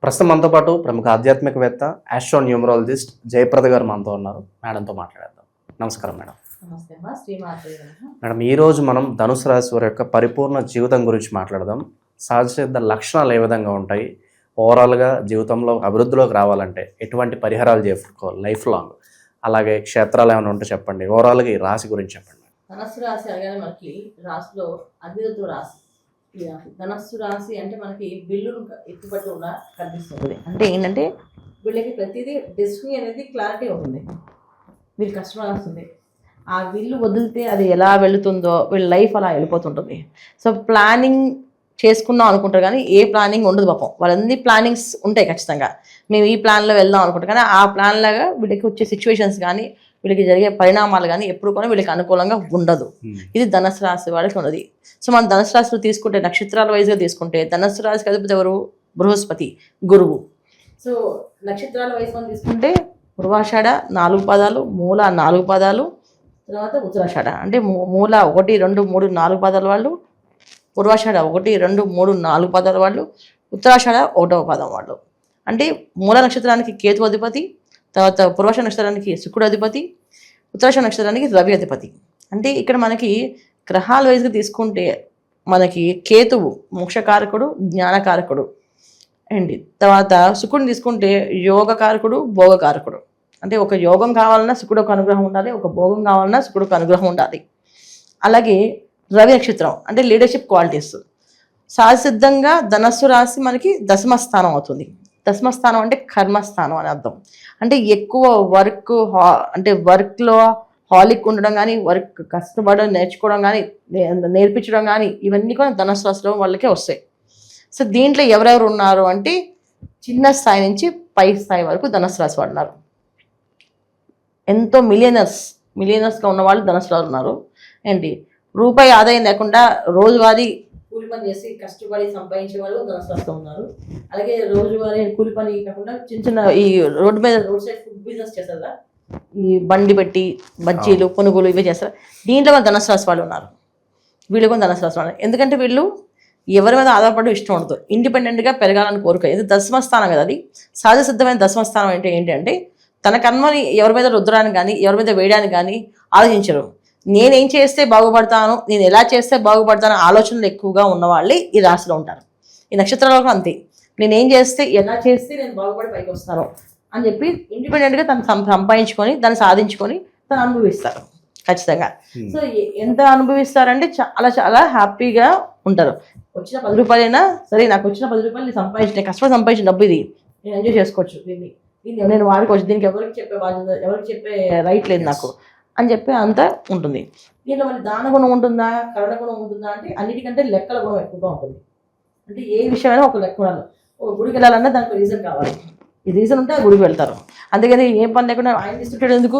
ప్రస్తుతం మనతో పాటు ప్రముఖ ఆధ్యాత్మికవేత్త ఆస్ట్రో న్యూమరాలజిస్ట్ జయప్రద గారు మనతో ఉన్నారు. మేడంతో మాట్లాడేద్దాం. నమస్కారం మేడం. నమస్తే అమ్మా, శ్రీమాత్రే నమః. మేడం, ఈరోజు మనం ధనుసు రాశి వారి యొక్క పరిపూర్ణ జీవితం గురించి మాట్లాడదాం. సహజసిద్ధ లక్షణాలు ఏ విధంగా ఉంటాయి, ఓవరాల్గా జీవితంలో అభివృద్ధిలోకి రావాలంటే ఎటువంటి పరిహారాలు చేసుకోవాలి లైఫ్ లాంగ్, అలాగే క్షేత్రాలు ఏమైనా ఉంటే చెప్పండి. ఓవరాల్గా ఈ రాశి గురించి చెప్పండి. ధనస్సు రాశి అనగానే మనకి రాశిలో అగ్నితత్వ రాశి. ఈ ధనస్సు రాశి అంటే మనకి బిల్లును ఎత్తుపట్టి ఉన్న కనిపిస్తుంది. అంటే ఏంటంటే వీళ్ళకి ప్రతిదీ డెస్టినీ అనేది క్లారిటీ ఉంటుంది. వీళ్ళు కష్టం వస్తుంది, ఆ విల్లు వదిలితే అది ఎలా వెళుతుందో వీళ్ళ లైఫ్ అలా వెళ్ళిపోతుంటుంది. సో ప్లానింగ్ చేసుకుందాం అనుకుంటారు కానీ ఏ ప్లానింగ్ ఉండదు పాపం. వాళ్ళన్ని ప్లానింగ్స్ ఉంటాయి ఖచ్చితంగా, మేము ఈ ప్లాన్లో వెళ్దాం అనుకుంటాం కానీ ఆ ప్లాన్ లాగా వీళ్ళకి వచ్చే సిచ్యువేషన్స్ కానీ వీళ్ళకి జరిగే పరిణామాలు కానీ ఎప్పుడు కూడా వీళ్ళకి అనుకూలంగా ఉండదు. ఇది ధనుసు రాశి వాళ్ళకి ఉన్నది. సో మనం ధనుసు రాశిలో తీసుకుంటే నక్షత్రాల వైజ్గా తీసుకుంటే ధనుసు రాశికి అధిపతి ఎవరు? బృహస్పతి, గురువు. సో నక్షత్రాల వైజ్ మనం తీసుకుంటే పూర్వాషాఢ 4 పాదాలు, మూల 4 పాదాలు, తర్వాత ఉత్తరాషాఢ. అంటే మూల 1, 2, 3, 4 పాదాల వాళ్ళు, పూర్వాషాఢ 1, 2, 3, 4 పాదాల వాళ్ళు, ఉత్తరాషాఢ 1వ పాదం వాళ్ళు. అంటే మూల నక్షత్రానికి కేతు అధిపతి, తర్వాత పూర్వాషాఢ నక్షత్రానికి శుక్రుడు అధిపతి, ఉత్తరాషాఢ నక్షత్రానికి రవి అధిపతి. అంటే ఇక్కడ మనకి గ్రహాల వైజ్గా తీసుకుంటే మనకి కేతువు మోక్షకారకుడు, జ్ఞానకారకుడు అండి. తర్వాత శుక్రుడిని తీసుకుంటే యోగకారకుడు, భోగకారకుడు. అంటే ఒక యోగం కావాలన్నా శుక్రుడు ఒక అనుగ్రహం ఉండాలి, ఒక భోగం కావాలన్నా శుక్రుడు ఒక అనుగ్రహం ఉండాలి. అలాగే రవి నక్షత్రం అంటే లీడర్షిప్ క్వాలిటీస్. సహజసిద్ధంగా ధనస్సు రాశి మనకి దశమ స్థానం అవుతుంది. దశమ స్థానం అంటే కర్మస్థానం అని అర్థం. అంటే ఎక్కువ వర్క్, అంటే వర్క్లో హాలిక్ ఉండడం కానీ, వర్క్ కష్టపడడం నేర్చుకోవడం కానీ, నేర్పించడం కానీ ఇవన్నీ కూడా ధనుసు రాశిలో వాళ్ళకే వస్తాయి. సో దీంట్లో ఎవరెవరు ఉన్నారు అంటే చిన్న స్థాయి నుంచి పై స్థాయి వరకు ధనుసు రాశి వాళ్ళు ఉన్నారు. ఎంతో మిలియనర్స్గా ఉన్న వాళ్ళు ధనుసు రాశి ఉన్నారు. ఏంటి రూపాయి ఆదాయం లేకుండా రోజువారీ కూలి పని చేసి కష్టపడి సంపాదించే వాళ్ళు ధనుసు రాశిలో ఉన్నారు. అలాగే రోజువారీ కూలి పని కాకుండా చిన్న చిన్న ఈ రోడ్ సైడ్ ఫుడ్ బిజినెస్ చేస్తారు కదా, ఈ బండి పెట్టి బజ్జీలు, పునుగులు ఇవే చేస్తారు. దీంట్లో వాళ్ళు ధనుసు రాశి వాళ్ళు ఉన్నారు. వీళ్ళు కూడా ధనుసు రాశి వాళ్ళు. ఎందుకంటే వీళ్ళు ఎవరి మీద ఆధారపడడం ఇష్టం ఉండదు, ఇండిపెండెంట్గా పెరగాలని కోరిక. ఇది దశమస్థానం కదా, అది సహజ సిద్ధమైన దశమస్థానం అంటే ఏంటంటే తన కర్మని ఎవరి మీద రుద్దడానికి కానీ ఎవరి మీద వేయడానికి కానీ ఆలోచించరు. నేనేం చేస్తే బాగుపడతాను, నేను ఎలా చేస్తే బాగుపడతాను ఆలోచనలు ఎక్కువగా ఉన్నవాళ్ళే ఈ రాశిలో ఉంటారు. ఈ నక్షత్రాలకు అంతే, నేనేం చేస్తే ఎలా చేస్తే నేను బాగుపడి పైకి వస్తాను అని చెప్పి ఇండిపెండెంట్గా తను సంపాదించుకొని దాన్ని సాధించుకొని తను అనుభవిస్తారు ఖచ్చితంగా. సో ఎంత అనుభవిస్తారంటే చాలా చాలా హ్యాపీగా ఉంటారు. వచ్చిన 10 రూపాయలైనా సరే, నాకు వచ్చిన 10 రూపాయలు నేను సంపాదించిన, కష్టపడి సంపాదించిన డబ్బు ఇది, నేను ఎంజాయ్ చేసుకోవచ్చు, దీన్ని నేను వాడుకోవచ్చు, దీనికి ఎవరికి చెప్పే బాధ్యత, ఎవరికి చెప్పే రైట్ లేదు నాకు అని చెప్పి అంతా ఉంటుంది. దీంట్లో మరి దాన గుణం ఉంటుందా, కరుణ గుణం ఉంటుందా అంటే అన్నిటికంటే లెక్కల గుణం ఎక్కువగా ఉంటుంది. అంటే ఏ విషయమైనా ఒక లెక్క ఉండాలి. ఒక గుడికి వెళ్ళాలన్నా దానికి రీజన్ కావాలి, ఈ రీజన్ ఉంటే ఆ గుడికి వెళ్తారు. అందుకని ఏం పని లేకుండా ఆయన తీసుకుంటాడు ఎందుకు,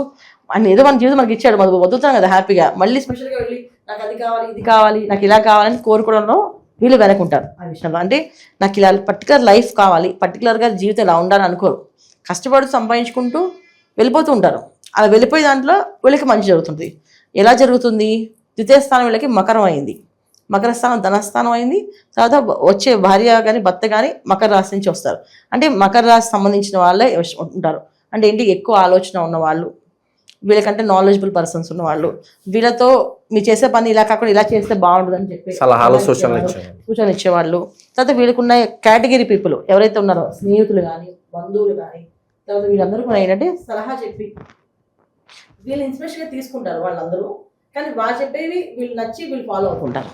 ఆయన ఏదో మన జీవితం మనకి ఇచ్చాడు, మనం వదులుతాం కదా హ్యాపీగా. మళ్ళీ స్పెషల్గా వెళ్ళి నాకు అది కావాలి, ఇది కావాలి, నాకు ఇలా కావాలని కోరుకోవడంలో వీళ్ళు వెనకుంటారు ఆ విషయంలో. అంటే నాకు ఇలా పర్టికులర్ లైఫ్ కావాలి, పర్టికులర్గా జీవితం ఇలా ఉండాలని అనుకోరు. కష్టపడుతూ సంపాదించుకుంటూ వెళ్ళిపోతూ ఉంటారు. అలా వెళ్ళిపోయే దాంట్లో వీళ్ళకి మంచి జరుగుతుంది. ఎలా జరుగుతుంది? ద్వితీయ స్థానం వీళ్ళకి మకరం అయింది, మకర స్థానం ధనస్థానం అయింది. తర్వాత వచ్చే భార్య కానీ భర్త కానీ మకర రాశి నుంచి వస్తారు. అంటే మకర రాశి సంబంధించిన వాళ్ళే ఉంటారు. అంటే ఏంటి, ఎక్కువ ఆలోచన ఉన్నవాళ్ళు, వీళ్ళకంటే నాలెడ్జబుల్ పర్సన్స్ ఉన్నవాళ్ళు, వీళ్ళతో మీరు చేసే పని ఇలా కాకుండా ఇలా చేస్తే బాగుంటుంది అని చెప్పి సలహాలు సూచనలు ఇచ్చేవాళ్ళు. తర్వాత వీళ్ళకున్న కేటగిరీ పీపుల్ ఎవరైతే ఉన్నారో, స్నేహితులు కానీ బంధువులు కానీ, తర్వాత వీళ్ళందరూ కూడా ఏంటంటే సలహా చెప్పి వీళ్ళు ఇన్స్పిరేషన్గా తీసుకుంటారు వాళ్ళందరూ. కానీ వాళ్ళు చెప్పేవి వీళ్ళు నచ్చి వీళ్ళు ఫాలో అవుతుంటారు.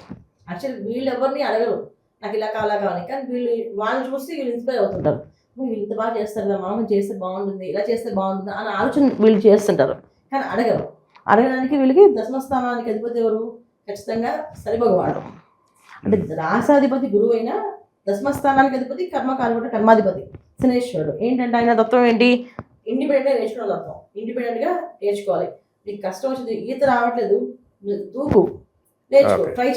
యాక్చువల్లీ వీళ్ళు ఎవరిని అడగరు నాకు ఇలా కావాలి, కానీ వీళ్ళు వాళ్ళని చూసి వీళ్ళు ఇన్స్పైర్ అవుతుంటారు. వీళ్ళు ఇంత బాగా చేస్తారు కదా, మనం చేస్తే బాగుంటుంది, ఇలా చేస్తే బాగుంటుంది అని ఆలోచన వీళ్ళు చేస్తుంటారు. కానీ అడగరు. అడగడానికి వీళ్ళకి దశమస్థానానికి అధిపతి ఎవరు? ఖచ్చితంగా సరిభగవాడు. అంటే రాసాధిపతి గురువు అయినా దశమస్థానానికి అధిపతి కర్మకారకుడు, కర్మాధిపతి శనేశ్వరుడు. ఏంటంటే ఆయన తత్వం ఏంటి? ఇండిపెండెంట్గా నేర్చుకునే తత్వం. ఇండిపెండెంట్గా నేర్చుకోవాలి. నీకు కష్టం వచ్చింది, ఈత రావట్లేదు, దూకు, నేర్చుకో, ట్రై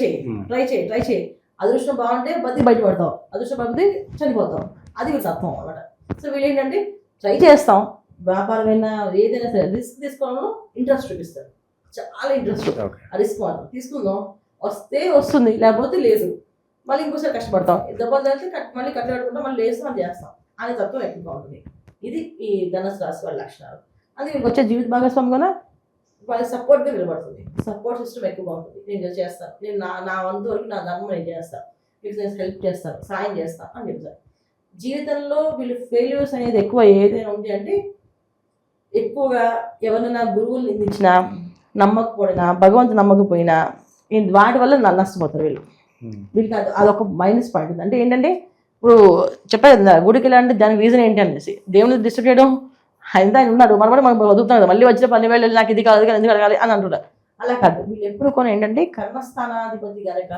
చేయి. అదృష్టం బాగుంటే బయటపడతావు, అదృష్టం బాగుంటే చనిపోతావు. అది వీళ్ళ తత్వం అన్నమాట. సో వీళ్ళు ఏంటంటే ట్రై చేస్తాం, వ్యాపారమైనా ఏదైనా సరే రిస్క్ తీసుకోవడంలో ఇంట్రెస్ట్ చూపిస్తారు, చాలా ఇంట్రెస్ట్. ఆ రిస్క్ మాత్రం తీసుకుందాం, వస్తే వస్తుంది, లేకపోతే లేదు. మళ్ళీ ఇంకోసారి కష్టపడతాం, దెబ్బలు తెలిసి మళ్ళీ కట్టబెట్టుకుంటాం, మళ్ళీ లేస్తాం, అని చేస్తాం. అనే తత్వం ఎక్కువగా ఉంటుంది. ఇది ఈ ధనుసు రాశి వాళ్ళ లక్షణాలు. అది వీళ్ళకి వచ్చే జీవిత భాగస్వామి కూడా వాళ్ళ సపోర్ట్గా నిలబడుతుంది. సపోర్ట్ సిస్టమ్ ఎక్కువగా ఉంటుంది. నేను ఇది చేస్తాను, నేను నా వంతు వరకు నా ధర్మం నేను చేస్తాను, మీకు నేను హెల్ప్ చేస్తాను, సాయం చేస్తాను అని చెప్తారు. జీవితంలో వీళ్ళు ఫెయిల్యూర్స్ అనేది ఎక్కువ ఏదైనా ఉంది అంటే ఎక్కువగా ఎవరైనా గురువులు నిందించినా, నమ్మకపోయినా, భగవంతుడు నమ్మకపోయినా వాటి వల్ల నష్టపోతారు వీళ్ళు. వీళ్ళకి అదొక మైనస్ పాయింట్ ఉంది. అంటే ఏంటంటే ఇప్పుడు చెప్పారు కదా గుడికి వెళ్ళాలంటే దానికి రీజన్ ఏంటి అనేసి, దేవుని డిస్టర్బ్ చేయడం. ఆయన ఆయన ఉన్నారు, మనం వదులుతున్నాడు, మళ్ళీ వచ్చిన 10,000 వెళ్ళి నాకు ఇది కాదు ఎందుకు అడగాలి అని అంటున్నారు. అలా కాదు, వీళ్ళు ఎప్పుడు కూడా ఏంటంటే కర్మస్థానాధిపతి కనుక,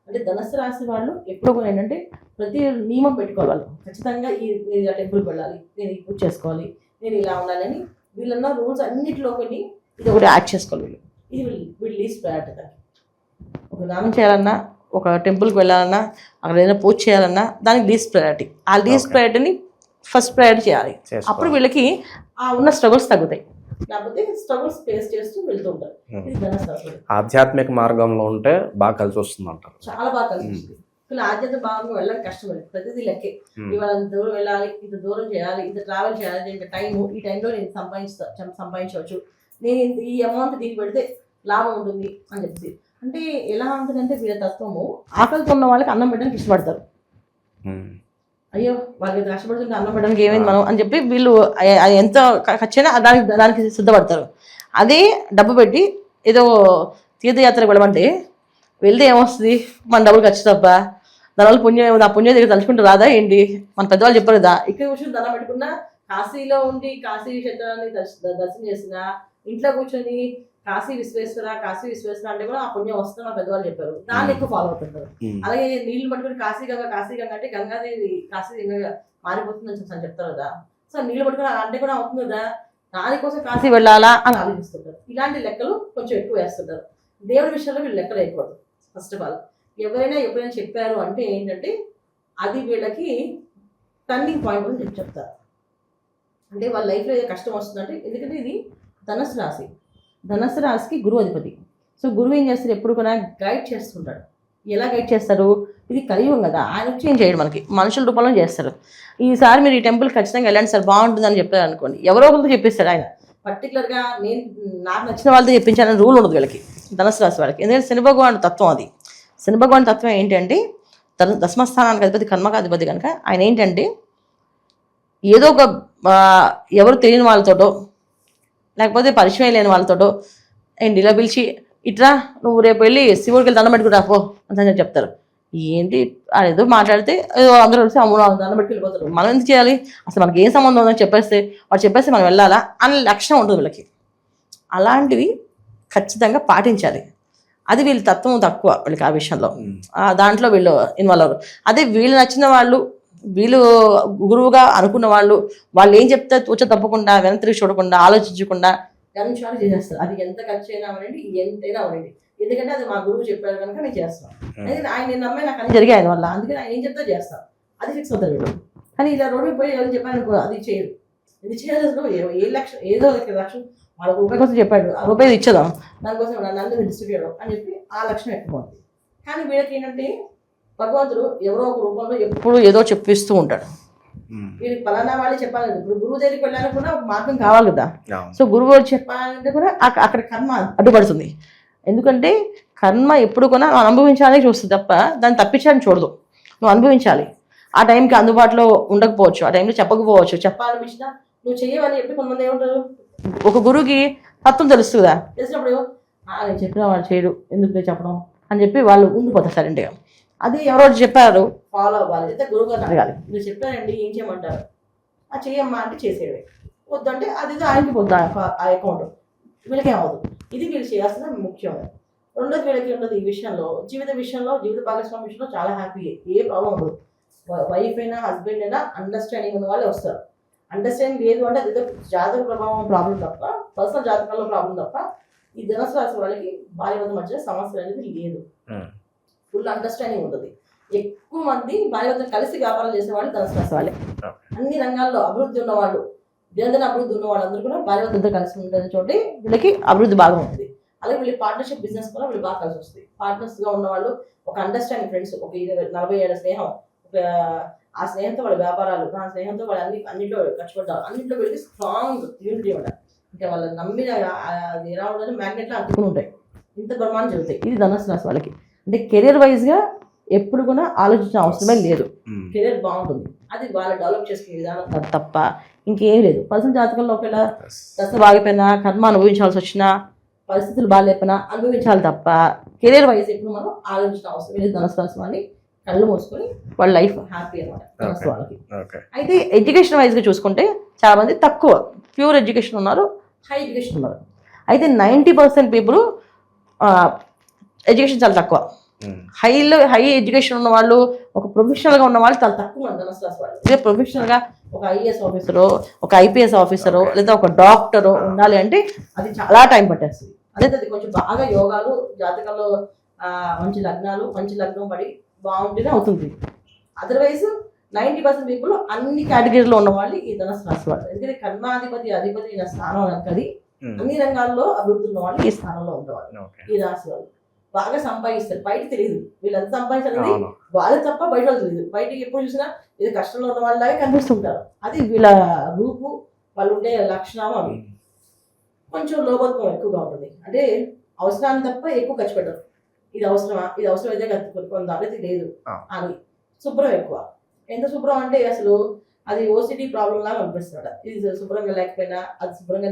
అంటే ధనుసు రాశి వాళ్ళు ఎప్పుడు కూడా ఏంటంటే ప్రతి నియమం పెట్టుకోవాలి. వాళ్ళు ఖచ్చితంగా నేను ఇలా టెంపుల్కి వెళ్ళాలి, నేను ఈ పూజ చేసుకోవాలి, నేను ఇలా ఉండాలని వీళ్ళన్న రూల్స్ అన్నింటిలోకి ఇది ఒకటి యాడ్ చేసుకోవాలి. ఇది వీళ్ళు లీస్ట్ ప్రయారిటీ. ఒక దానం చేయాలన్నా, ఒక టెంపుల్కి వెళ్ళాలన్నా, అక్కడ ఏదైనా పూజ చేయాలన్నా దానికి లీస్ట్ ప్రయారిటీ. ఆ లీస్ట్ ప్రయారిటీని ఫస్ట్ ప్రయారిటీ చేయాలి. అప్పుడు వీళ్ళకి ఆ ఉన్న స్ట్రగుల్స్ తగ్గుతాయి. లేకపోతే స్ట్రగుల్స్ ఫేస్ చేస్తూ వెళ్తూ ఉంటారు. ఇది ధనుసు రాశి. ఆధ్యాత్మిక మార్గంలో ఉంటే బాగా కలిసి వస్తుంది అంటారు. చాలా బాగా కలిసి వస్తుంది. ఇలా ఆధ్యాత్మిక భాగంగా వెళ్ళడానికి కష్టపడి ప్రతిదీ లెక్కే. ఇవాళ ఇంత దూరం వెళ్ళాలి, ఇంత దూరం చేయాలి, ఇంత ట్రావెల్ చేయాలి, ఇంత టైము, ఈ టైంలో నేను సంపాదించవచ్చు, నేను ఈ అమౌంట్ దీనికి పెడితే లాభం ఉంటుంది అని చెప్పి. అంటే ఎలా ఉంటుందంటే వీళ్ళ తత్వము ఆకలితో ఉన్న వాళ్ళకి అన్నం పెట్టడానికి ఇష్టపడతారు. అయ్యో వాళ్ళకి కష్టపడుతుంటే అన్నం పెట్టడానికి ఏమైంది మనం అని చెప్పి వీళ్ళు ఎంత ఖర్చైనా దానికి సిద్ధపడతారు. అదే డబ్బు పెట్టి ఏదో తీర్థయాత్రకు వెళ్ళమంటే వెళ్తే ఏమొస్తుంది, మన డబ్బులు ఖర్చు తప్ప, దానివల్ల పుణ్యం, ఆ పుణ్యం దగ్గర తలుచుకుంటూ రాదా ఏంటి, మన పెద్దవాళ్ళు చెప్పారు కదా. ఇక్కడ కూర్చొని దండం పెట్టుకున్నా, కాశీలో ఉండి కాశీ క్షేత్రాన్ని దర్శనం చేసిన, ఇంట్లో కూర్చొని కాశీ విశ్వేశ్వర అంటే కూడా ఆ పుణ్యం వస్తుంది మా పెద్దవాళ్ళు చెప్పారు. దాన్ని ఎక్కువ ఫాలో అవుతుంటారు. అలాగే నీళ్లు పట్టుకుని కాశీ గంగ అంటే గంగాదేవి కాశీ గంగగా మారిపోతుందని చెప్తారు కదా. సో నీళ్లు పట్టుకుని అంటే కూడా అవుతుంది కదా, దానికోసం కాశీ వెళ్ళాలా అని ఆలోచిస్తుంటారు. ఇలాంటి లెక్కలు కొంచెం ఎక్కువ వేస్తుంటారు. దేవుడి విషయంలో వీళ్ళు లెక్కలు వేయకూడదు. ఫస్ట్ ఆఫ్ ఆల్ ఎవరైనా ఎప్పుడైనా చెప్పారు అంటే ఏంటంటే అది వీళ్ళకి టర్నింగ్ పాయింట్ అని చెప్తారు. అంటే వాళ్ళ లైఫ్లో ఏదో కష్టం వస్తుందంటే, ఎందుకంటే ఇది ధనుసు రాశి, ధనుసు రాశికి గురువు అధిపతి. సో గురువు ఏం చేస్తారు, ఎప్పుడు కూడా గైడ్ చేస్తుంటాడు. ఎలా గైడ్ చేస్తారు, ఇది కలియుగం కదా, ఆయన వచ్చి ఏం చేయడు, మనకి మనుషుల రూపంలో చేస్తారు. ఈసారి మీరు ఈ టెంపుల్ ఖచ్చితంగా వెళ్ళండి సార్ బాగుంటుందని చెప్పారు అనుకోండి, ఎవరో ఒకరితో చెప్పిస్తాడు ఆయన. పర్టికులర్గా నాకు నచ్చిన వాళ్ళతో చెప్పించాలని రూల్ ఉండదు వీళ్ళకి, ధనుసు రాశి వాళ్ళకి. ఎందుకంటే శని భగవాన్ తత్వం అది. శని భగవాన్ తత్వం ఏంటంటే దశమస్థానానికి అధిపతి, కర్మకు అధిపతి కనుక ఆయన ఏంటంటే ఏదో ఒక ఎవరు తెలియని వాళ్ళతోటో లేకపోతే పరిచయం లేని వాళ్ళతోటో ఏంటి ఇలా పిలిచి ఇట్లా నువ్వు రేపు వెళ్ళి శివుడికి వెళ్ళి దండం పెట్టుకుంటా పో అని చెప్తారు. ఏంటి ఏదో మాట్లాడితే ఏదో అందరూ కలిసి అమ్మ దండం పెట్టుకు వెళ్ళిపోతారు. మనం ఎందుకు చేయాలి, అసలు మనకి ఏం సంబంధం ఉందని చెప్పేస్తే మనం వెళ్ళాలా అనే లక్షణం ఉంటుంది వీళ్ళకి. అలాంటివి ఖచ్చితంగా పాటించాలి. అది వీళ్ళ తత్వం తక్కువ వీళ్ళకి ఆ విషయంలో, దాంట్లో వీళ్ళు ఇన్వాల్వ్ అవ్వరు. అదే వీళ్ళు నచ్చిన వాళ్ళు, వీళ్ళు గురువుగా అనుకున్న వాళ్ళు ఏం చెప్తే తూచ తప్పకుండా, వెనక్కి చూడకుండా, ఆలోచించకుండా గంచాలు చేసేస్తారు. అది ఎంత ఖర్చు అయినా అవ్వండి, ఎంతైనా అవ్వండి, ఎందుకంటే అది మా గురువు చెప్పారు కనుక నేను చేస్తాను. అందుకని ఆయన నేను నమ్మే నాకు అన్ని జరిగాయి ఆయన వల్ల, అందుకని ఆయన ఏం చెప్తా చేస్తాను, అది ఫిక్స్ అవుతారు వీళ్ళు. కానీ ఇలా రోడ్డుకి పోయి ఎవరు చెప్పాను అది చేయరు. ఇది చేయాల్సిన ఏదో లక్ష్యం వాళ్ళ రూపాయి కోసం చెప్పాడు, ఆ రూపాయి ఇచ్చేదాం, దానికోసం నన్ను డిస్ట్రిబ్యూట్ చేయడం అని చెప్పి ఆ లక్ష్యం ఎక్కువ ఉంది. కానీ వీళ్ళకి ఏంటంటే భగవంతుడు ఎవరో ఒక రూపంలో ఎప్పుడు ఏదో చెప్పిస్తూ ఉంటాడు. వీళ్ళకి పలానా వాళ్ళు చెప్పాలి, ఇప్పుడు గురువు దగ్గరికి వెళ్ళాలని కూడా ఒక మార్గం కావాలి కదా. సో గురువు చెప్పాలంటే కూడా అక్కడ కర్మ అడ్డుపడుతుంది. ఎందుకంటే కర్మ ఎప్పుడు కూడా నువ్వు అనుభవించాలని చూస్తుంది తప్ప దాన్ని తప్పించాలని చూడదు. నువ్వు అనుభవించాలి. ఆ టైంకి అందుబాటులో ఉండకపోవచ్చు, ఆ టైంలో చెప్పకపోవచ్చు, చెప్పాలనిపించినా నువ్వు చెయ్యవని చెప్పి కొంతమంది ఏమంటారు, ఒక గురువుకి తత్వం తెలుస్తుందా, తెలిసినప్పుడు నేను చెప్పిన వాడు చేయడు ఎందుకు చెప్పడం అని చెప్పి వాళ్ళు ఉండిపోతారు సైలెంట్గా. అది ఎవరో చెప్పారు ఫాలో అవ్వాలి, అయితే గురువు గారిని అడగాలి, మీరు చెప్పారండి ఏం చేయమంటారు, అది చేయమ్మా అంటే చేసేవి, వద్దంటే అది ఆయనకి పోద్దా ఆ అకౌంట్, వీళ్ళకి ఏమవుతుంది. ఇది వీళ్ళు చేయాల్సిన ముఖ్యం. రెండోది వీళ్ళకి ఉండదు ఈ విషయంలో, జీవిత భాగస్వామి విషయంలో చాలా హ్యాపీ, ఏ ప్రాబ్లం ఉండదు. వైఫ్ అయినా హస్బెండ్ అయినా అండర్స్టాండింగ్ ఉన్న వాళ్ళే వస్తారు. అండర్స్టాండింగ్ లేదు అంటే అది జాతక ప్రభావం ప్రాబ్లం తప్ప, పర్సనల్ జాతకాల్లో ప్రాబ్లం తప్ప ఈ ధనుసు రాశి వాళ్ళకి భార్యాభర్త మధ్య సమస్య అనేది లేదు. ఫుల్ అండర్స్టాండింగ్ ఉంటుంది. ఎక్కువ మంది భార్యాభర్త కలిసి వ్యాపారం చేసే వాళ్ళు ధనుసు రాశి వాళ్ళే. అన్ని రంగాల్లో అభివృద్ధి ఉన్నవాళ్ళు, దినదిన అభివృద్ధి ఉన్న వాళ్ళందరూ కూడా భార్యాభర్తతో కలిసి ఉండే చోటి వీళ్ళకి అభివృద్ధి బాగా ఉంటుంది. అలాగే వీళ్ళకి పార్ట్నర్షిప్ బిజినెస్ కూడా వీళ్ళు బాగా కలిసి వస్తుంది. పార్ట్నర్స్ గా ఉన్న వాళ్ళు ఒక అండర్స్టాండింగ్ ఫ్రెండ్స్, ఒక 40 ఏళ్ళ స్నేహం, ఆ స్నేహంతో వాళ్ళ వ్యాపారాలు, ఆ స్నేహంతో వాళ్ళు అన్నింటిలో కష్టపడ్డారు, అన్నింటిలో వీళ్ళకి స్ట్రాంగ్ యూనిటీ ఉండాలి. ఇంకా వాళ్ళు నమ్మిన అది ఎలా ఉండాలి, మ్యాగ్నెట్లో అంటుకుని ఉంటాయి, ఇంత బ్రహ్మాండం జరుగుతాయి. ఇది ధనుసు రాశి వాళ్ళకి. అంటే కెరీర్ వైజ్గా ఎప్పుడు కూడా ఆలోచించిన అవసరమే లేదు. కెరీర్ బాగుంటుంది, అది వాళ్ళు డెవలప్ చేసుకునే విధానం తప్ప ఇంకేం లేదు. పర్సనల్ జాతకంలో ఒకవేళ దశ బాగిపోయినా, కర్మ అనుభవించాల్సి వచ్చినా, పరిస్థితులు బాగాలేకపోయినా అనుభవించాలి తప్ప కెరీర్ వైజ్ ఎప్పుడు మనం ఆలోచించిన అవసరం లేదు. ధనుసు రాశి వాళ్ళని కళ్ళు మూసుకొని వాళ్ళ లైఫ్ హ్యాపీ అనమాట ధనుసు వాళ్ళకి. అయితే ఎడ్యుకేషన్ వైజ్గా చూసుకుంటే చాలా మంది తక్కువ ప్యూర్ ఎడ్యుకేషన్ ఉన్నారు, హై ఎడ్యుకేషన్ ఉన్నారు. అయితే 90% పీపుల్ ఎడ్యుకేషన్ చాలా తక్కువ. హై ఎడ్యుకేషన్ ఉన్న వాళ్ళు, ఒక ప్రొఫెషనల్గా ఉన్న వాళ్ళు చాలా తక్కువ మంది ధనుసు రాశి వాళ్ళు. ఇదే ప్రొఫెషనల్గా ఒక ఐఏఎస్ ఆఫీసరో, ఒక ఐపీఎస్ ఆఫీసరో, లేదా ఒక డాక్టరో ఉండాలి అంటే అది చాలా టైం పట్టేస్తుంది. అదే అది కొంచెం బాగా యోగాలు, జాతకంలో మంచి లగ్నాలు, మంచి లగ్నం పడి బాగుంటేనే అవుతుంది. అదర్వైజ్ 90% పీపుల్ అన్ని కేటగిరీలో ఉన్న వాళ్ళు ఈ ధనుసు రాశి వాళ్ళు. ఎందుకంటే కర్మాధిపతి అధిపతి అయిన స్థానం అది అన్ని రంగాల్లో అభివృద్ధి ఉన్న వాళ్ళు ఈ స్థానంలో ఉండేవాళ్ళు. ఈ రాశి వాళ్ళు బాగా సంపాదిస్తారు, బయట తెలియదు వీళ్ళంతా సంపాదించాలని, వాళ్ళు తప్ప బయట వాళ్ళు తెలియదు. బయటకి ఎప్పుడు చూసినా ఇది కష్టంలో ఉన్న వాళ్ళలాగే కనిపిస్తుంటారు. అది వీళ్ళ రూపు, వాళ్ళు ఉండే లక్షణాలు అవి. కొంచెం లోబత్వం ఎక్కువగా ఉంటుంది, అంటే అవసరాన్ని తప్ప ఎక్కువ ఖర్చు పెట్టరు. ఇది అవసరమా, ఇది అవసరం అయితే కొంత అభివృద్ధి లేదు అని. శుభ్రం ఎక్కువ. ఎంత శుభ్రం అంటే అసలు అది ఓసిటీ ప్రాబ్లం లాగా అనిపిస్తున్నాడు. ఇది శుభ్రంగా లేకపోయినా, అది శుభ్రంగా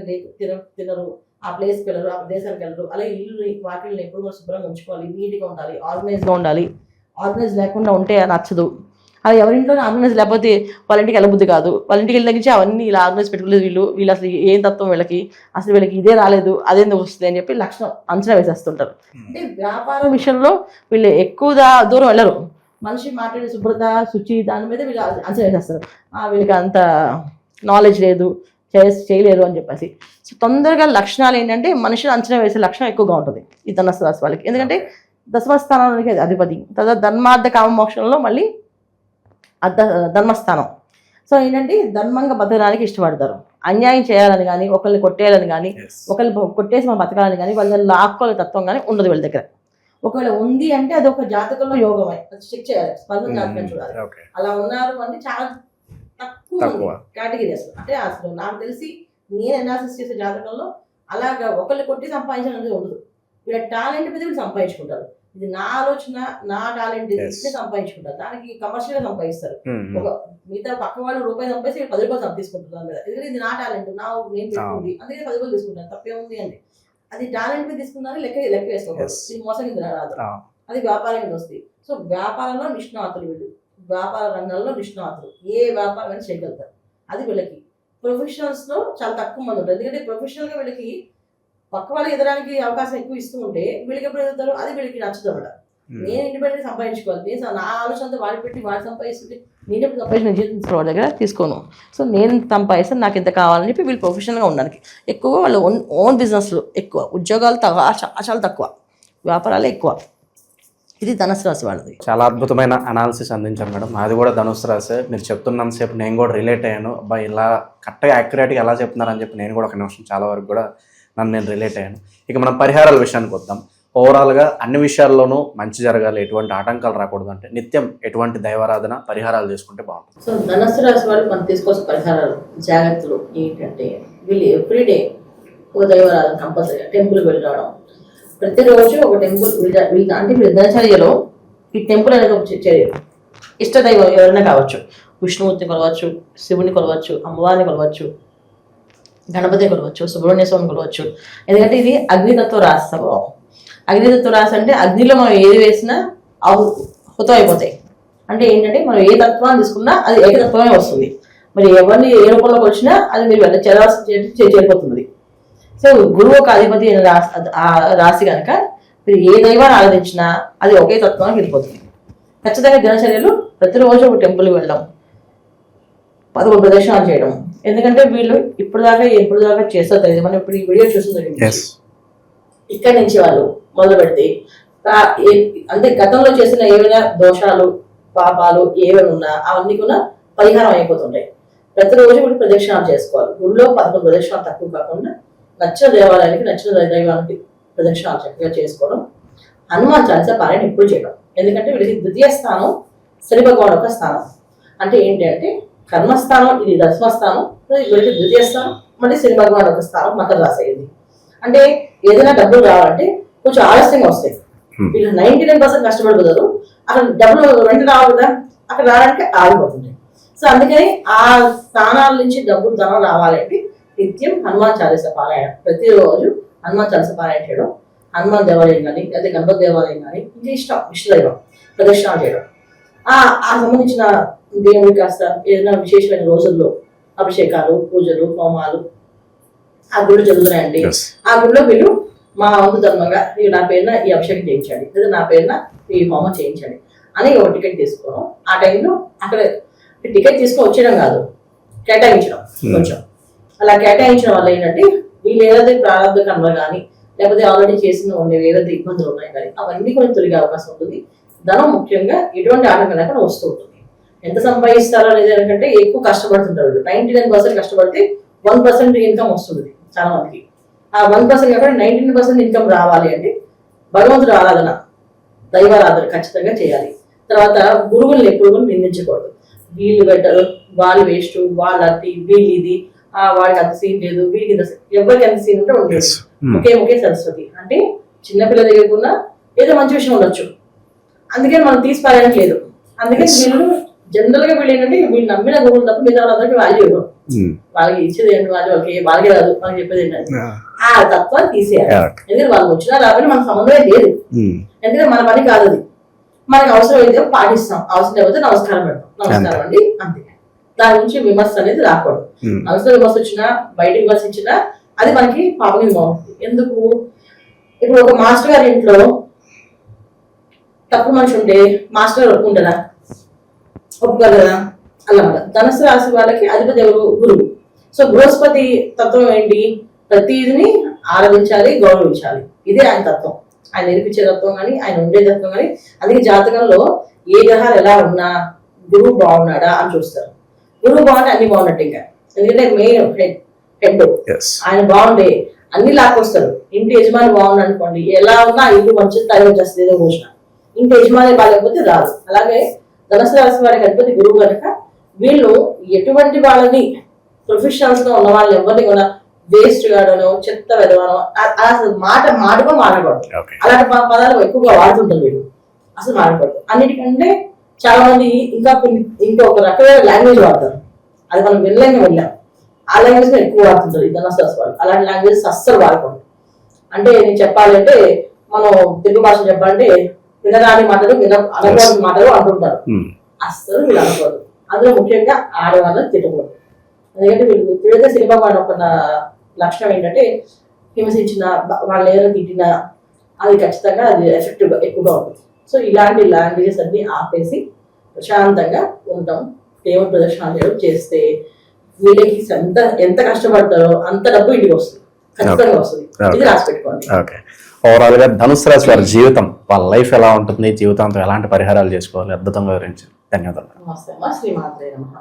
తినరు, ఆ ప్లేస్కి వెళ్ళరు, ఆ దేశానికి వెళ్ళరు. అలాగే ఇల్లు వాటిని ఎప్పుడు కూడా శుభ్రంగా ఉంచుకోవాలి, నీట్గా ఉండాలి, ఆర్గనైజ్గా ఉండాలి. ఆర్గనైజ్ లేకుండా ఉంటే నచ్చదు. అది ఎవరింట్లో ఆర్గనైజ్ లేకపోతే వాళ్ళ ఇంటికి వెళ్ళబుద్ధి కాదు. వాళ్ళ ఇంటికి వెళ్ళిన నుంచి అవన్నీ ఇలా ఆర్గనైజ్ పెట్టుకోలేదు వీళ్ళు అసలు ఏం తత్వం వీళ్ళకి, అసలు వీళ్ళకి ఇదే రాలేదు, అదేందుకు వస్తుంది అని చెప్పి లక్షణం అంచనా వేసేస్తుంటారు. అంటే వ్యాపారం విషయంలో వీళ్ళు ఎక్కువ దూరం వెళ్ళరు. మనిషి మాట్లాడే శుభ్రత, శుచి, దాని మీద వీళ్ళు అంచనా వేసేస్తారు. వీళ్ళకి అంత నాలెడ్జ్ లేదు, చేయలేరు అని చెప్పేసి. సో తొందరగా లక్షణాలు ఏంటంటే మనుషులు అంచనా వేసే లక్షణం ఎక్కువగా ఉంటుంది ఈ ధనుసు రాశి వాళ్ళకి. ఎందుకంటే దశమ స్థానానికి అధిపతి, తర్వాత ధర్మార్థ కామమోక్షంలో మళ్ళీ ధర్మస్థానం. సో ఏంటంటే ధర్మంగా బతకడానికి ఇష్టపడతారు. అన్యాయం చేయాలని కానీ, ఒకరిని కొట్టేయాలని కానీ, ఒకరిని కొట్టేసి మనం బతకాలని కానీ, వాళ్ళ లాక్కోలే తత్వం కానీ ఉండదు వీళ్ళ దగ్గర. ఒకవేళ ఉంది అంటే అది ఒక జాతకంలో యోగమే, చెక్ చేయాలి, స్పందన జాతకం చూడాలి. అలా ఉన్నారు అంటే చాలా తక్కువ కేటగిరీ అసలు. అంటే అసలు నాకు తెలిసి నేను అనాలిసిస్ చేసే జాతకంలో అలాగా ఒకరిని కొట్టి సంపాదించాలనేది ఉండదు. వీళ్ళ టాలెంట్ మీద వీళ్ళు సంపాదించుకుంటారు. ఇది నా ఆలోచన, నా టాలెంట్ సంపాదించుకుంటారు. దానికి కమర్షియల్ గా సంపాదిస్తారు. ఒక మిగతా పక్క వాళ్ళు రూపాయి సంపాదిస్తే 10 రూపాయలు తీసుకుంటున్నారు మీద. ఎందుకంటే ఇది నా టాలెంట్, నేను పెట్టుకుంది, అందుకే 10 రూపాయలు తీసుకుంటాను, తప్పేముంది అండి. అది టాలెంట్ మీద తీసుకున్నారని లెక్క వేసుకోవాలి. ఇది మోసం కింద రాదు, అది వ్యాపారం కింద వస్తుంది. సో వ్యాపారంలో నిష్ణాతులు వీళ్ళు, వ్యాపార రంగంలో నిష్ణాతులు, ఏ వ్యాపారం అయినా చేయగలుగుతారు. అది వీళ్ళకి. ప్రొఫెషనల్స్ లో చాలా తక్కువ మంది ఉంటారు. ఎందుకంటే ప్రొఫెషనల్ గా వీళ్ళకి పక్క వాళ్ళు ఎదడానికి అవకాశం ఎక్కువ ఇస్తూ ఉంటే వీళ్ళకి ఎప్పుడు ఎదుగుతారు, అది వీళ్ళకి నచ్చుతుంది అన్నమాట. నేను ఇండిపెండెంట్ సంపాదించుకోవాలి, నేను నా ఆలోచనతో వాడి పెట్టి వాడు సంపాదిస్తుంటే నేను ఎప్పుడు సంపాదించిన జీవితం వాళ్ళ దగ్గర తీసుకోను. సో నేను సంపాదిస్తాను, నాకు ఎంత కావాలని చెప్పి వీళ్ళు ప్రొఫెషనల్గా ఉండడానికి ఎక్కువ, వాళ్ళు ఓన్ బిజినెస్లు ఎక్కువ, ఉద్యోగాలు చాలా తక్కువ, వ్యాపారాలు ఎక్కువ. ఇది ధనుసు రాశి వాళ్ళది. చాలా అద్భుతమైన అనాలిసిస్ అందించారు మేడం. అది కూడా ధనుసు రాశి. మీరు చెప్తున్నంతసేపు నేను కూడా రిలేట్ అయ్యాను. ఇలా కరెక్ట్గా యాక్యురేట్గా ఎలా చెప్తున్నారని చెప్పి నేను కూడా ఒక నిమిషం చాలా వరకు కూడా నేను రిలేట్ అయ్యాను. ఇక మనం పరిహారాల విషయానికి వద్దాం. ఓవరాల్గా అన్ని విషయాల్లోనూ మంచి జరగాలి, ఎటువంటి ఆటంకాలు రాకూడదు అంటే నిత్యం ఎటువంటి దైవారాధన పరిహారాలు చేసుకుంటే బాగుంటుంది? సో ధనుసు రాశి వాళ్ళు మనం తీసుకోవాల్సిన పరిహారాలు, జాగ్రత్తలు ఏంటంటే వీళ్ళు ఎవ్రీడే ఒక దైవారాధన కంపల్సరీగా టెంపుల్కి వెళ్ళి రావడం. ప్రతిరోజు ఒక టెంపుల్ అంటే వీళ్ళ దినచర్యలో ఈ టెంపుల్ అనేది ఒక చర్య. ఇష్టదైవం ఎవరైనా కావచ్చు, విష్ణుమూర్తిని కొలవచ్చు, శివుని కొలవచ్చు, అమ్మవారిని కొలవచ్చు, గణపతి కొలవచ్చు, సుబ్రహ్మణ్య స్వామిని కొలవచ్చు. ఎందుకంటే ఇది అగ్నితత్వ రాశి స్వభావం. అగ్నితత్వ రాశి అంటే అగ్నిలో మనం ఏది వేసినా హుతం అయిపోతాయి. అంటే ఏంటంటే మనం ఏ తత్వాన్ని తీసుకున్నా అది ఏకతత్వమే వస్తుంది. మరి ఎవరిని ఏ రూపంలోకి వచ్చినా అది మీరు చేరిపోతుంది. సో గురువు ఒక అధిపతి రాశి కనుక మీరు ఏ దైవాన్ని ఆరాధించినా అది ఒకే తత్వానికి వెళ్ళిపోతుంది. ఖచ్చితంగా దినచర్యలు ప్రతిరోజు ఒక టెంపుల్కి వెళ్ళడం, 11 ప్రదక్షిణాలు చేయడం. ఎందుకంటే వీళ్ళు ఎప్పుడు దాకా చేస్తారు తెలియదు. మనం ఇప్పుడు ఈ వీడియో చూస్తుంది ఇక్కడి నుంచి వాళ్ళు మొదలు పెడితే అంటే గతంలో చేసిన ఏమైనా దోషాలు, పాపాలు ఏమైనా ఉన్నా అవన్నీ కూడా పరిహారం అయిపోతుంటాయి. ప్రతిరోజు కూడా ప్రదక్షిణాలు చేసుకోవాలి. గుడిలో 11 ప్రదక్షిణాలు తక్కువ కాకుండా నచ్చిన దేవాలయానికి, నచ్చిన దైవానికి ప్రదక్షిణాలు చక్కగా చేసుకోవడం. హనుమాన్ చాలీసా పారాయణ ఎప్పుడు చేయడం. ఎందుకంటే వీళ్ళకి ద్వితీయ స్థానం శని భగవాన్ యొక్క స్థానం. అంటే ఏంటి అంటే కర్మస్థానం, ఇది దశమస్థానం, వీళ్ళకి ద్వితీయ స్థానం, మళ్ళీ శని భగవాన్ యొక్క స్థానం మకర రాశి అయింది. అంటే ఏదైనా డబ్బులు రావాలంటే కొంచెం ఆలస్యంగా వస్తాయి. వీళ్ళు 99% కష్టపడిపోతారు, అక్కడ డబ్బులు వెంటనే రావు కదా, అక్కడ రావడానికి ఆగిపోతుంది. సో అందుకని ఆ స్థానాల నుంచి డబ్బులు ధనం రావాలంటే నిత్యం హనుమాన్ చాలీస పారాయణ, ప్రతిరోజు హనుమాన్ చాలీస పారాయణ చేయడం, హనుమాన్ దేవాలయం కానీ లేదా గణపతి దేవాలయం కానీ ఇంకా ఇష్టం ఇష్టదైవం ప్రదర్శన చేయడం, ఆ సంబంధించిన దేవుడికి కాస్త ఏదైనా విశేషమైన రోజుల్లో అభిషేకాలు, పూజలు, హోమాలు ఆ గుళ్ళు జరుగుతున్నాయండి. ఆ గుడిలో వీళ్ళు మా వంతు ధర్మంగా నా పేరున ఈ అభిషేకం చేయించండి లేదా నా పేరున ఈ హోమం చేయించండి అని ఒక టికెట్ తీసుకోవడం. ఆ టైంలో అక్కడ టికెట్ తీసుకొని వచ్చేయడం కాదు, కేటాయించడం. కొంచెం అలా కేటాయించడం వల్ల ఏంటంటే వీళ్ళు ఏదైతే ప్రారంభ కర్మలు కానీ లేకపోతే ఆల్రెడీ చేసిన ఏదైతే ఇబ్బందులు ఉన్నాయి కానీ అవన్నీ కొంచెం తొలగే అవకాశం ఉంటుంది. ధనం ముఖ్యంగా ఎటువంటి ఆటంకం లేకుండా వస్తూ ఉంటుంది. ఎంత సంపాదిస్తారో అనేది ఏంటంటే ఎక్కువ కష్టపడుతుంటారు. 99% కష్టపడితే 1% ఇన్కమ్ వస్తుంది చాలా మందికి. ఆ 1% కాకుండా 19% ఇన్కమ్ రావాలి అంటే భగవంతుడు ఆరాధన, దైవారాధన ఖచ్చితంగా చేయాలి. తర్వాత గురువుల్ని ఎప్పుడు నిందించకూడదు. వీళ్ళు బెటర్, వాళ్ళు వేస్ట్, వాళ్ళ అతి, వీళ్ళు ఇది, వాడికి అంత సీన్ లేదు, వీళ్ళకి ఇంత ఎవరికి ఎంత సీన్ ఉంటే ఉంటుంది. ఒకే సరస్వతి అంటే చిన్నపిల్ల దగ్గరకున్న ఏదో మంచి విషయం ఉండొచ్చు, అందుకని మనం తీసిపారడానికి లేదు. అందుకని వీళ్ళు జనరల్ గా వీళ్ళు ఏంటంటే వీళ్ళు నమ్మిన గురువులు తప్ప మిగతా వాళ్ళందరికీ వాల్యూ ఇవ్వరు. వాళ్ళకి ఇచ్చేది ఏంటి, వాళ్ళకే కాదు, వాళ్ళకి చెప్పేది ఏంటంటే ఆ తత్వాన్ని తీసేయాలి. ఎందుకంటే వాళ్ళు వచ్చినా రాబట్టి మనకు సంబంధమే లేదు, ఎందుకంటే మన పని కాదు అది. మనకి అవసరం అయితే పాటిస్తాం, అవసరం లేకపోతే నమస్కారం పెడతాం, నమస్కారం అండి అంతే. దాని నుంచి విమర్శ అనేది రాకూడదు. అవసరం విమర్శ వచ్చినా బయట విమర్శించినా అది మనకి పాపం బాగుంటుంది. ఎందుకు, ఇప్పుడు ఒక మాస్టర్ గారి ఇంట్లో తప్పు మనిషి ఉంటే మాస్టర్ గారు ఒప్పుకుంటారా? ఒప్పుకోరు కదా. అలా ధనుసు రాశి వాళ్ళకి అధిపతి ఎవరు? గురువు. సో బృహస్పతి తత్వం ఏంటి? ప్రతిదిని ఆరాధించాలి, గౌరవించాలి. ఇదే ఆయన తత్వం, ఆయన నేర్పించే తత్వం కానీ ఆయన ఉండే తత్వం కానీ. అందుకే జాతకంలో ఏ గ్రహాలు ఎలా ఉన్నా గురువు బాగున్నాడా అని చూస్తారు. గురువు బాగుంటే అన్ని బాగున్నట్టు. ఇంకా ఎందుకంటే మెయిన్ హెడ్ ఆయన బాగుండే అన్ని లాక్కొస్తారు. ఇంటి యజమాని బాగుంది అనుకోండి, ఎలా ఉన్నా ఇల్లు మంచిది తయారు వచ్చేస్తుంది ఏదో రోజున. ఇంటి యజమాని బాగాలేకపోతే రాదు. అలాగే ధనుసు రాశి వారికి అధిపతి గురువు కనుక వీళ్ళు ఎటువంటి వాళ్ళని ప్రొఫెషనల్స్ గా ఉన్న వాళ్ళు ఎవరిని కూడా వేస్ట్ గాడనో చెత్త వెదవనో అసలు మాటగా మాట్లాడకూడదు. అలాంటి పదాలు ఎక్కువగా వాడుతుంటారు వీళ్ళు, అసలు మాట్లాడకూడదు. అన్నిటికంటే చాలా మంది ఇంకొక రకమైన లాంగ్వేజ్ వాడతారు, అది మనం వెళ్ళాం. ఆ లాంగ్వేజ్ ఎక్కువ వాడుతుంటారు ఈ ధనుసు రాశి వాళ్ళు. అలాంటి లాంగ్వేజ్ అస్సలు వాడకూడదు. అంటే నేను చెప్పాలంటే మనం తెలుగు భాష చెప్పాలంటే వినరాని మాటలు, అనకూడని మాటలు అంటుంటారు. అస్సలు వీళ్ళు అనకూడదు. అందులో ముఖ్యంగా ఆడవాళ్ళని తిట్టకూడదు. ఎందుకంటే వీళ్ళు తిడితే సినిమా వాడు ఒక లక్షణం ఏంటంటే హింసించిన వాళ్ళు ఏదైనా తిట్టినా అది ఖచ్చితంగా అది ఎఫెక్టివ్ ఎక్కువగా ఉంటుంది. సో ఇలాంటి లాంగ్వేజెస్ అన్ని ఆపేసి ప్రశాంతంగా ఉంటాం. దేవుని ప్రదర్శనలు చేస్తే వీళ్ళకి ఎంత కష్టపడతారో అంత డబ్బు ఇంటికి వస్తుంది, ఖచ్చితంగా వస్తుంది. ఇది రాసి పెట్టుకోండి. ఓవరాల్ గా ధనుసు రాశి వారి జీవితం, వాళ్ళ లైఫ్ ఎలా ఉంటుంది, జీవితంతో ఎలాంటి పరిహారాలు చేసుకోవాలి అద్భుతంగా వివరించారు. ధన్యవాదాలు. నమస్తే అమ్మా. శ్రీమాత్రే నమః.